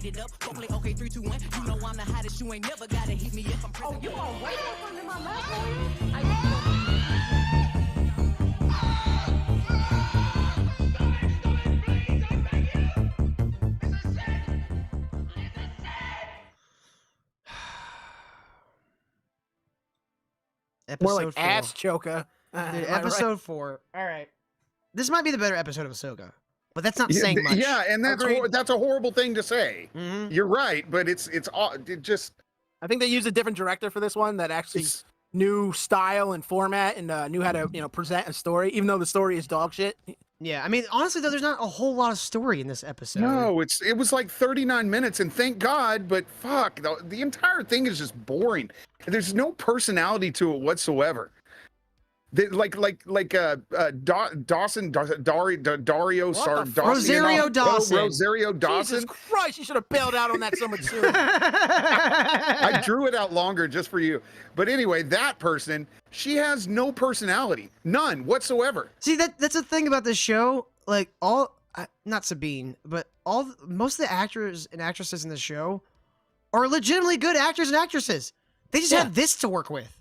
it up. Okay, 3, 2, 1. You know I'm the hottest. You ain't never gotta hit me if I'm present. Oh, you are way different than my last one. More Episode like 4. ass choker. Dude, Am I right? episode 4. All right. This might be the better episode of Ahsoka, but that's not saying much. Yeah, and that's a horrible thing to say. Mhm. You're right, but it just I think they used a different director for this one that actually knew style and format and knew how to present a story, even though the story is dog shit. Yeah, I mean, honestly, though, there's not a whole lot of story in this episode. no. It was like 39 minutes, and thank God. But fuck, the entire thing is just boring. There's no personality to it whatsoever. Dawson, Dario, Rosario Dawson. Rosario Dawson. Jesus Christ, you should have bailed out on that so much sooner. I drew it out longer just for you. But anyway, that person, she has no personality, none whatsoever. See, that's the thing about this show. Like not Sabine, but most of the actors and actresses in the show are legitimately good actors and actresses. They just have this to work with.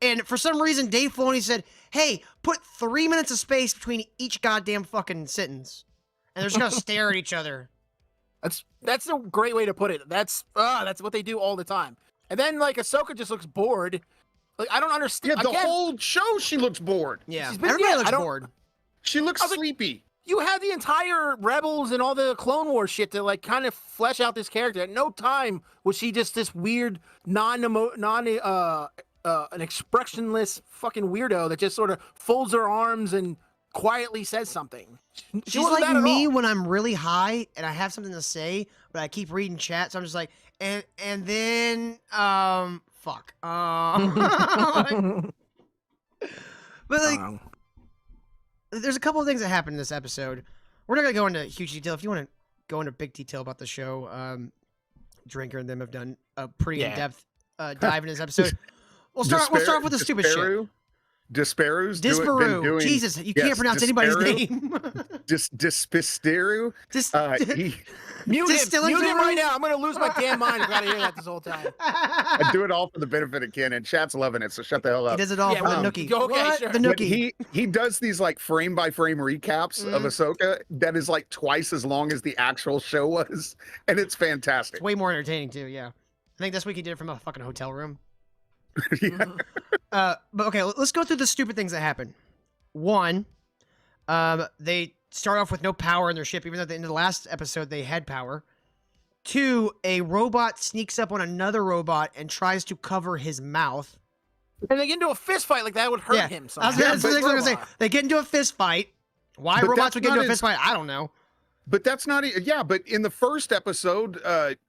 And for some reason, Dave Filoni said, "Hey, put 3 minutes of space between each goddamn fucking sentence, and they're just gonna stare at each other." That's a great way to put it. That's what they do all the time. And then like Ahsoka just looks bored. Like I don't understand. Yeah, the whole show she looks bored. Yeah, She's been- everybody yeah, looks I don't- bored. She looks I was like, sleepy. You have the entire Rebels and all the Clone Wars shit to like kind of flesh out this character. At no time was she just this weird an expressionless fucking weirdo that just sort of folds her arms and quietly says something. She's wasn't that like at me all. when I'm really high and I have something to say, but I keep reading chat, so I'm just like, and then fuck. But like, there's a couple of things that happen in this episode. We're not gonna go into huge detail. If you want to go into big detail about the show, Drinker and them have done a pretty in-depth dive in this episode. We'll start off with the stupid shit. Disparu's been Disparu. doing. Jesus, you can't pronounce anybody's name. Dispisteru. Mute Distilling him Guru? right now. I'm gonna lose my damn mind. I gotta hear that this whole time. I do it all for the benefit of Ken, and chat's loving it. So shut the hell He up. does it all Yeah, for the well, nookie. okay, What? sure. The But nookie. he does these like frame by frame recaps of Ahsoka that is like twice as long as the actual show was, and it's fantastic. It's way more entertaining too. Yeah, I think this week he did it from a fucking hotel room. Yeah. But okay, let's go through the stupid things that happen. One, they start off with no power in their ship, even though at the end of the last episode they had power. Two, a robot sneaks up on another robot and tries to cover his mouth. And they get into a fist fight like that would hurt him. I was somehow. gonna say, they get into a fist fight. Why But robots that's would get into not a fist fight, I don't know. But that's not but in the first episode,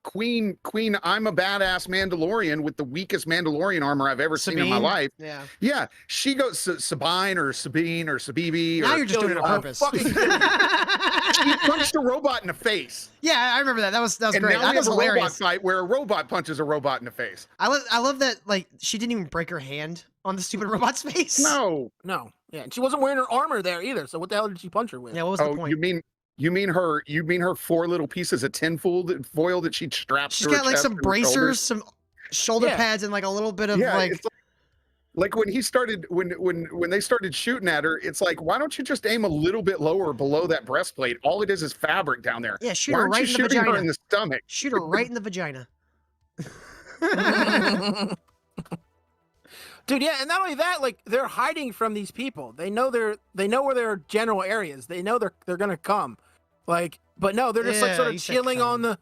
Queen, I'm a badass Mandalorian with the weakest Mandalorian armor I've ever seen in my Sabine? life. Yeah. Yeah, she goes Sabine or Sabibi. Now or, you're just doing it on purpose. she punched a robot in the face. Yeah, I remember that. That was And great. now That we was have a robot hilarious. fight where a robot punches a robot in the face. I love that, like, she didn't even break her hand on the stupid robot's face. No. No. Yeah, and she wasn't wearing her armor there either. So what the hell did she punch her with? Yeah, what was the Oh, point? you mean her 4 little pieces of tinfoil that she strapped She's to her got like chest some and her bracers, shoulders? some shoulder Yeah. pads, and like a little bit of Yeah, like. it's like when he started when they started shooting at her, it's like, why don't you just aim a little bit lower below that breastplate? All it is fabric down there. Yeah, shoot Why her aren't right you in the shooting vagina. her in the stomach? Shoot her right in the vagina. Dude, yeah, and not only that, like they're hiding from these people. They know where their general areas. They know they're gonna come. Like, but no, they're just like Yeah, sort you of said chilling come. on the.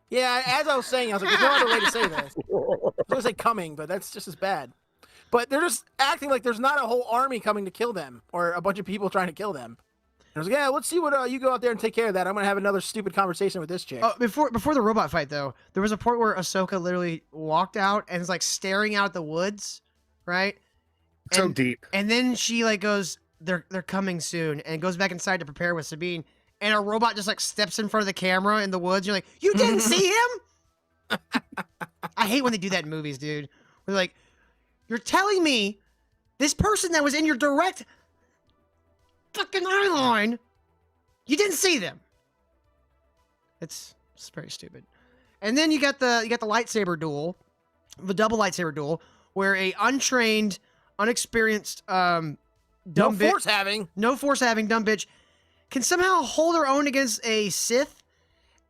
Yeah, as I was saying, I was like, there's no other way to say this. I was gonna say coming, but that's just as bad. But they're just acting like there's not a whole army coming to kill them or a bunch of people trying to kill them. And I was like, yeah, let's see what you go out there and take care of that. I'm gonna have another stupid conversation with this chick. Oh, before the robot fight though, there was a point where Ahsoka literally walked out and is like staring out at the woods, right? So And- deep. And then she like goes, "They're coming soon," and goes back inside to prepare with Sabine. And a robot just like steps in front of the camera in the woods. You're like, you didn't see him? I hate when they do that in movies, dude. They're like, you're telling me this person that was in your direct fucking eye line, you didn't see them. It's very stupid. And then you got the lightsaber duel, the double lightsaber duel, where a untrained, unexperienced, dumb No bitch, force having dumb bitch can somehow hold her own against a Sith.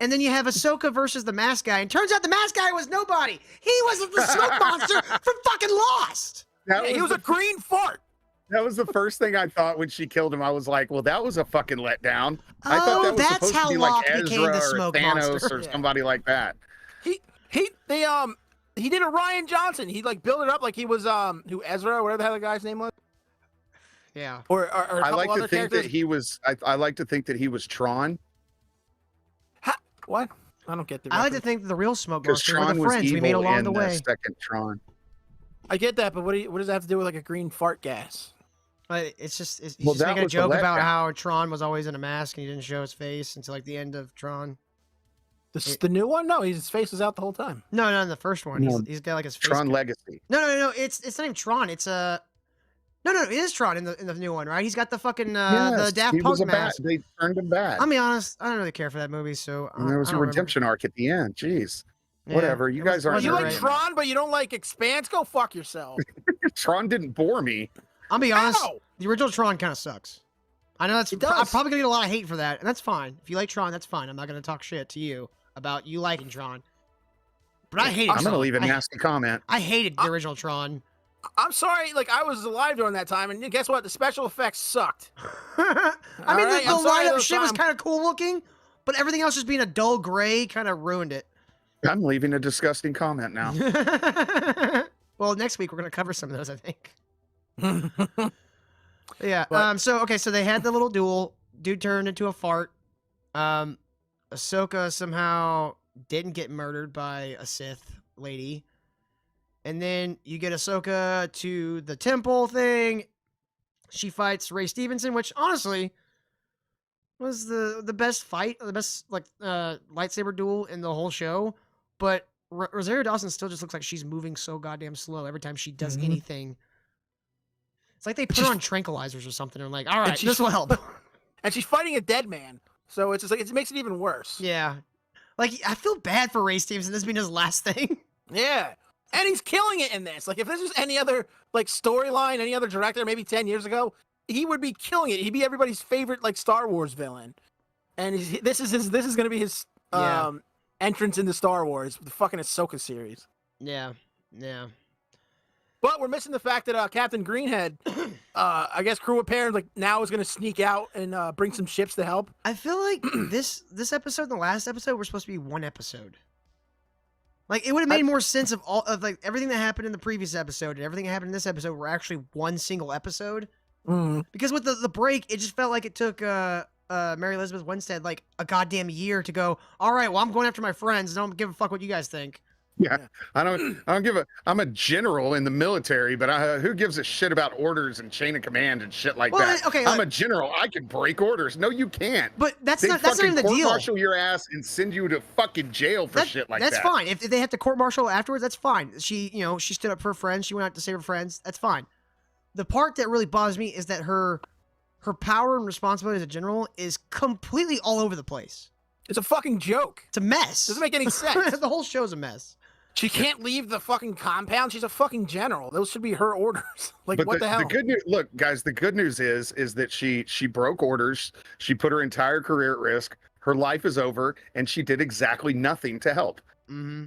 And then you have Ahsoka versus the mask guy, and turns out the mask guy was nobody. He was the smoke monster from fucking Lost. He was a green fart. That was the first thing I thought when she killed him. I was like, well, that was a fucking letdown. I Oh, thought that was that's supposed how to be like Locke became Ezra the or smoke Thanos monster. or somebody like that. He did a Ryan Johnson. He like built it up like he was who Ezra, whatever the hell the guy's name was. Yeah. Or a I couple like other to think characters. that he was. I like to think that he was Tron, What? I don't get the. I like to reference. think the real smoke because monster were Tron the was friends we made evil along in the the way. second Tron. I get that, but what does that have to do with like a green fart gas? But it's just he's Well, just that making a was the joke about letdown. how Tron was always in a mask and he didn't show his face until like the end of Tron. The new one? No, his face was out the whole time. No, in the first one. No. He's got like his face. Tron Legacy. No. It's not even Tron. It's No, it is Tron in the new one, right? He's got the fucking the Yes, Daft he was Punk a bad. mask. They turned him bad. I'll be honest, I don't really care for that movie, so And there was I a don't remember. redemption arc at the end. Jeez. Yeah, Whatever. You it guys aren't You wasn't like great. Tron, but you don't like Expanse? Go fuck yourself. Tron didn't bore me. I'll be honest, Ow! the original Tron kind of sucks. I know that's It I'm does. probably gonna get a lot of hate for that, and that's fine. If you like Tron, that's fine. I'm not gonna talk shit to you about you liking Tron. But I hated I'm gonna Tron. leave a nasty comment. I hated the original Tron. I'm sorry, like I was alive during that time, and guess what? The special effects sucked. I mean, Alright, the I'm sorry lineup those shit was time- kind of cool looking, but everything else just being a dull gray kind of ruined it. I'm leaving a disgusting comment now. Well, next week we're gonna cover some of those, I think. Yeah. But- So they had the little duel. Dude turned into a fart. Ahsoka somehow didn't get murdered by a Sith lady. And then you get Ahsoka to the temple thing. She fights Ray Stevenson, which honestly was the best fight, the best lightsaber duel in the whole show. But Rosario Dawson still just looks like she's moving so goddamn slow every time she does Mhm. anything. It's like they put her on tranquilizers or something. And like, all right, she's- this will help. And she's fighting a dead man, so it's just like it makes it even worse. Yeah. Like, I feel bad for Ray Stevenson, this being his last thing. Yeah. And he's killing it in this. Like if this was any other like storyline, any other director, maybe 10 years ago, he would be killing it. He'd be everybody's favorite like Star Wars villain. And this is gonna be his Yeah. entrance into Star Wars, the fucking Ahsoka series. Yeah. But we're missing the fact that Captain Greenhead, I guess crew of parents like now is gonna sneak out and bring some ships to help. I feel like this episode and the last episode were supposed to be one episode. Like, it would have made more sense of all of like everything that happened in the previous episode and everything that happened in this episode were actually one single episode. Because with the break, it just felt like it took Mary Elizabeth Winstead like a goddamn year to go, all right, well, I'm going after my friends and I don't give a fuck what you guys think. Yeah, I don't give a. I'm a general in the military, but who gives a shit about orders and chain of command and shit like Well, that? okay, I'm like- a general. I can break orders. No, you can't. But that's They not fucking even the deal. court-martial your ass and send you to fucking jail for shit like that's that. fine. If they have to court martial afterwards, that's fine. She stood up for her friends. She went out to save her friends. That's fine. The part that really bothers me is that her power and responsibility as a general is completely all over the place. It's a fucking joke. It's a mess. Doesn't make any sense. The whole show's a mess. She can't leave the fucking compound. She's a fucking general. Those should be her orders. Like But what the hell? The good news, look, guys. The good news is that she broke orders. She put her entire career at risk. Her life is over, and she did exactly nothing to help. Mm-hmm.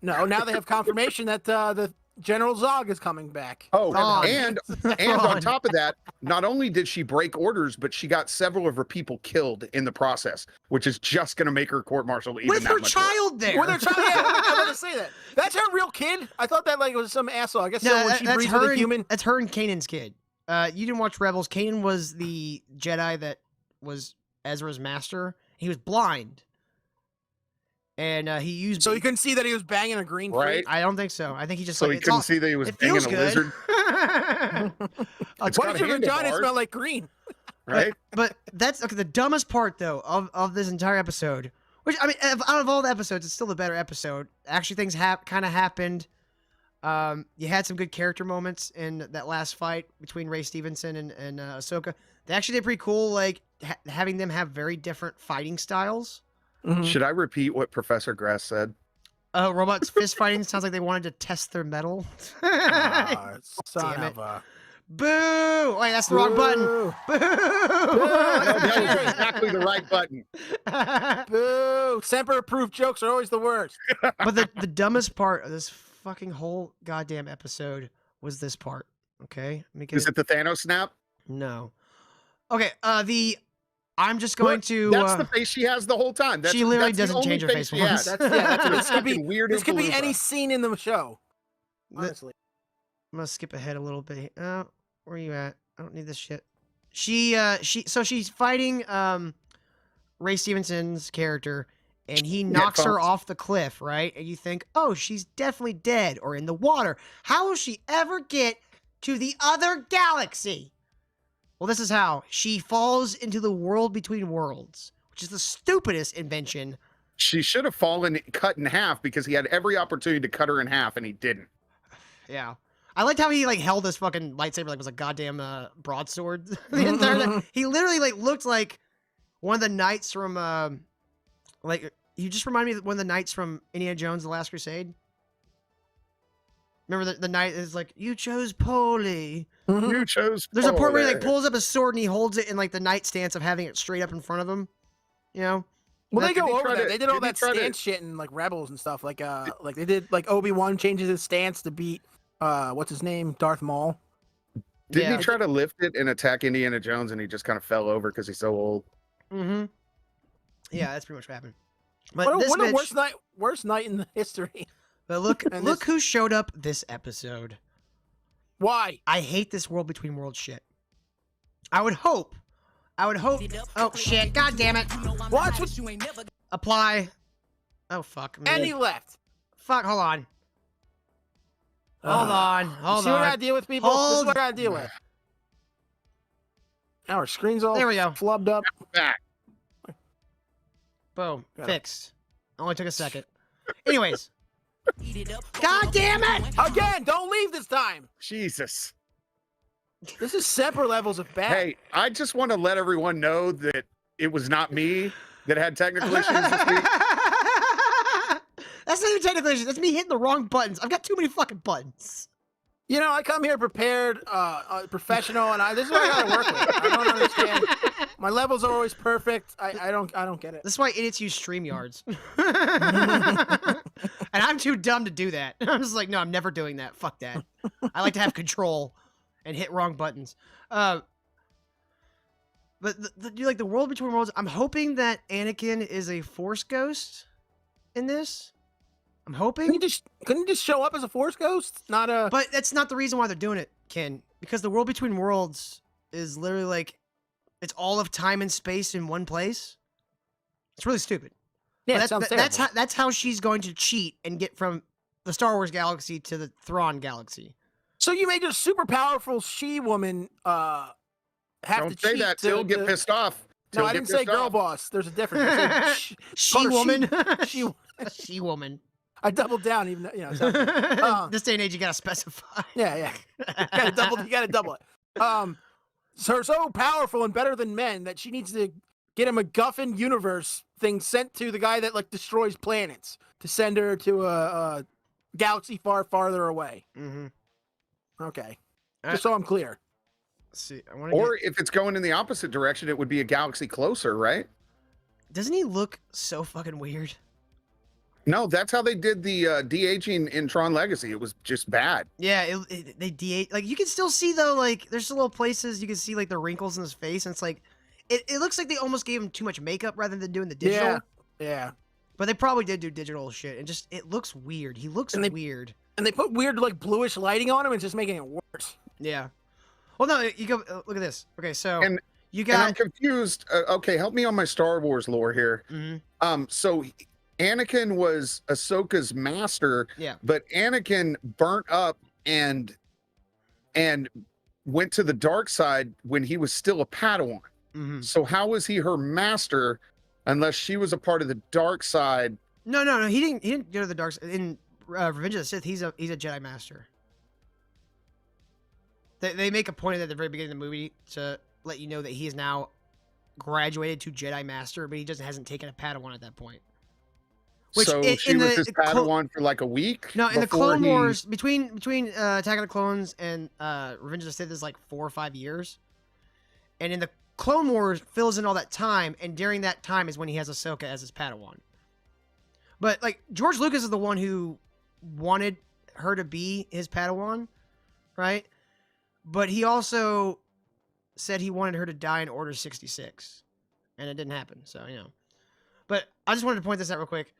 No, now they have confirmation that the General Zog is coming back. Oh, Ron. and Ron. on top of that, not only did she break orders, but she got several of her people killed in the process, which is just going to make her court-martialed even With that her much worse. child there. Were they trying? Yeah, I was about to say that. That's her real kid. I thought that like it was some asshole. I guess No, so when she that's breeds her. with a human. That's her and Kanan's kid. You didn't watch Rebels. Kanan was the Jedi that was Ezra's master. He was blind, and he used. So you couldn't see that he was banging a green Right. freak. I don't think so. I think he just So like he it's couldn't all- see that he was It banging feels a good. lizard, What It's got does your a vagina handlebar. smell like green? right? But that's okay. The dumbest part, though, of this entire episode, which I mean, out of all the episodes, it's still the better episode. Actually, things kind of happened. You had some good character moments in that last fight between Ray Stevenson and Ahsoka. They actually did pretty cool, like having them have very different fighting styles. Mhm. Should I repeat what Professor Grass said? Robots fist fighting sounds like they wanted to test their metal. Son Damn it. of a... Boo! Wait, that's the wrong button. Boo! Boo! That was exactly the right button. Boo! Semper-approved jokes are always the worst. But the dumbest part of this fucking whole goddamn episode was this part. Okay, let me get Is it the Thanos snap? No. Okay. I'm just going Look, to. That's the face she has the whole time. She literally that's the doesn't only change her face she has. once. This could be Fucking weird. This could be Oompa any Loompa. scene in the show. Honestly. I'm gonna skip ahead a little bit. Where are you at? I don't need this shit. So she's fighting Ray Stevenson's character, and he knocks her Headphones. off the cliff, right? And you think, oh, she's definitely dead or in the water. How will she ever get to the other galaxy? Well, this is how. She falls into the world between worlds, which is the stupidest invention. She should have fallen cut in half because he had every opportunity to cut her in half and he didn't. Yeah. I liked how he like held his fucking lightsaber like it was a goddamn broadsword the entire time. He literally like looked like one of the knights from like you just remind me of one of the knights from Indiana Jones: The Last Crusade. Remember the knight is like, you chose poorly. You chose. There's a part where he like poorly. pulls up his sword and he holds it in like the knight stance of having it straight up in front of him. You know? Well, they Did go he over try that. to- They did all did he that try to- stance shit in like Rebels and stuff. Like they did like Obi-Wan changes his stance to beat what's his name, Darth Maul. Didn't Yeah. he try to lift it and attack Indiana Jones and he just kind of fell over because he's so old? Mm-hmm. Yeah, that's pretty much what happened. But What this a bitch, worst night in the history. but look and look this- who showed up this episode. Why? I hate this world between worlds shit. I would hope. Oh shit! God damn it! Watch what You ain't never Apply. Oh fuck me. and he left. Fuck. Hold on. Hold on. Hold See what I on. gotta deal with, people? This is Hold- what I gotta deal with. Now our screen's all There we go. flubbed up. Back. Boom. Got it. Fixed. Only took a second. Anyways. eat it up. God damn it! Again, don't leave this time. Jesus. This is separate levels of bad. Hey, I just want to let everyone know that it was not me that had technical issues this week. That's not even technical issues. That's me hitting the wrong buttons. I've got too many fucking buttons. You know, I come here prepared, professional, and this is what I gotta work with. I don't understand. My levels are always perfect. I don't get it. This is why idiots use StreamYards. And I'm too dumb to do that. I'm just like, no, I'm never doing that. Fuck that. I like to have control and hit wrong buttons. But like the world between worlds, I'm hoping that Anakin is a Force ghost in this. I'm hoping. Couldn't he just show up as a Force ghost? Not a. But that's not the reason why they're doing it, Ken. Because the world between worlds is literally like, it's all of time and space in one place. It's really stupid. Yeah, But it sounds that's how she's going to cheat and get from the Star Wars galaxy to the Thrawn galaxy. So you made a super powerful she-woman have Don't to say cheat that. to, Till get pissed off. No, Till I get didn't say pissed girl off. boss. There's a difference. I said She woman. she. She woman. I doubled down, even though, you know. it sounds- This day and age, you gotta specify. yeah. You gotta double it. So her so powerful and better than men that she needs to get a MacGuffin universe thing sent to the guy that like destroys planets to send her to a galaxy farther away. Mm-hmm. Okay, just so I'm clear. Let's see, I want Or if it's going in the opposite direction, it would be a galaxy closer, right? Doesn't he look so fucking weird? No, that's how they did the de-aging in Tron Legacy. It was just bad. Yeah, they de like you can still see though, like there's still little places you can see like the wrinkles in his face, and it's like it looks like they almost gave him too much makeup rather than doing the digital. Yeah. But they probably did do digital shit, and just it looks weird. He looks And they- weird. And they put weird like bluish lighting on him, and it's just making it worse. Yeah. Well, no, you go look at this. Okay, so And- you And I'm got. confused. Okay, help me on my Star Wars lore here. Mhm. So Anakin was Ahsoka's master, Yeah. but Anakin burnt up and went to the dark side when he was still a Padawan. Mhm. So how was he her master unless she was a part of the dark side? No. He didn't go to the dark side. In Revenge of the Sith, he's a Jedi Master. They make a point of that at the very beginning of the movie to let you know that he is now graduated to Jedi Master, but he just hasn't taken a Padawan at that point. So she was his Padawan for like a week. No, in the before Clone he- Wars, between Attack of the Clones and Revenge of the Sith is like 4 or 5 years, and in the Clone Wars fills in all that time, and during that time is when he has Ahsoka as his Padawan. But like George Lucas is the one who wanted her to be his Padawan, right? But he also said he wanted her to die in Order 66, and it didn't happen. So But I just wanted to point this out real quick.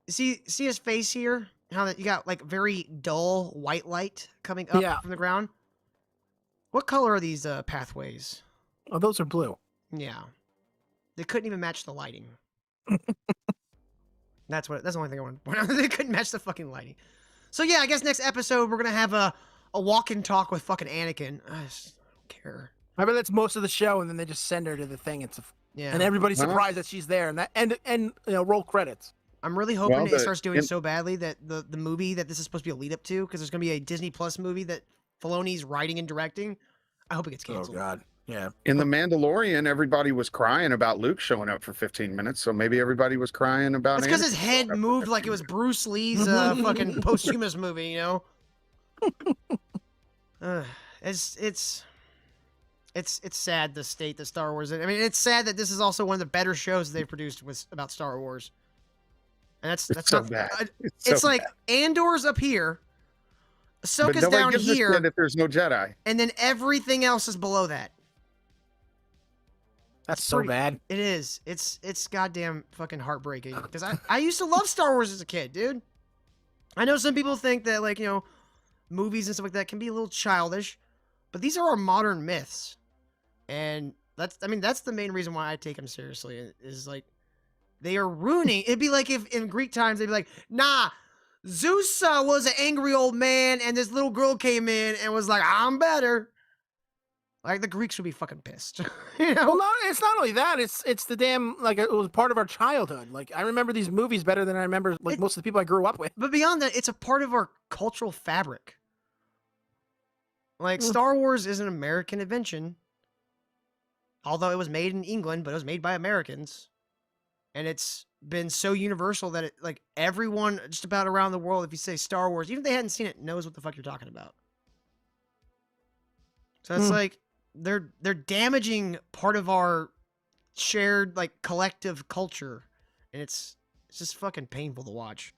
See his face here? How that you got like very dull white light coming up from the ground. What color are these pathways? Oh, those are blue. Yeah, they couldn't even match the lighting. That's the only thing I want to point out. They couldn't match the fucking lighting. So yeah, I guess next episode we're gonna have a walk and talk with fucking Anakin. I just don't care. I bet that's most of the show, and then they just send her to the thing. Yeah, and everybody's surprised that she's there, and roll credits. I'm really hoping it starts doing so badly that the movie that this is supposed to be a lead up to, because there's gonna be a Disney Plus movie that Filoni's writing and directing. I hope it gets canceled. Oh God, yeah. In The Mandalorian, everybody was crying about Luke showing up for 15 minutes, so maybe everybody was crying about. It's because his head moved like it was Bruce Lee's fucking posthumous movie, It's sad the state that Star Wars is. I mean, it's sad that this is also one of the better shows they've produced about Star Wars. And that's so not bad. It's like Andor's up here, Ahsoka's down here, if there's no Jedi, and then everything else is below that. That's so bad. It is. It's goddamn fucking heartbreaking because I used to love Star Wars as a kid, dude. I know some people think that movies and stuff like that can be a little childish, but these are our modern myths, and that's the main reason why I take them seriously. Is like they are ruining. It'd be like if in Greek times they'd be like, nah, Zeus was an angry old man, and this little girl came in and was like, I'm better. Like the Greeks would be fucking pissed. Well, it's not only that. It's the damn it was part of our childhood. Like I remember these movies better than I remember most of the people I grew up with. But beyond that, it's a part of our cultural fabric. Like Star Wars is an American invention, although it was made in England, but it was made by Americans, and it's been so universal that everyone just about around the world, if you say Star Wars, even if they hadn't seen it, knows what the fuck you're talking about. So it's like they're damaging part of our shared collective culture, and it's just fucking painful to watch.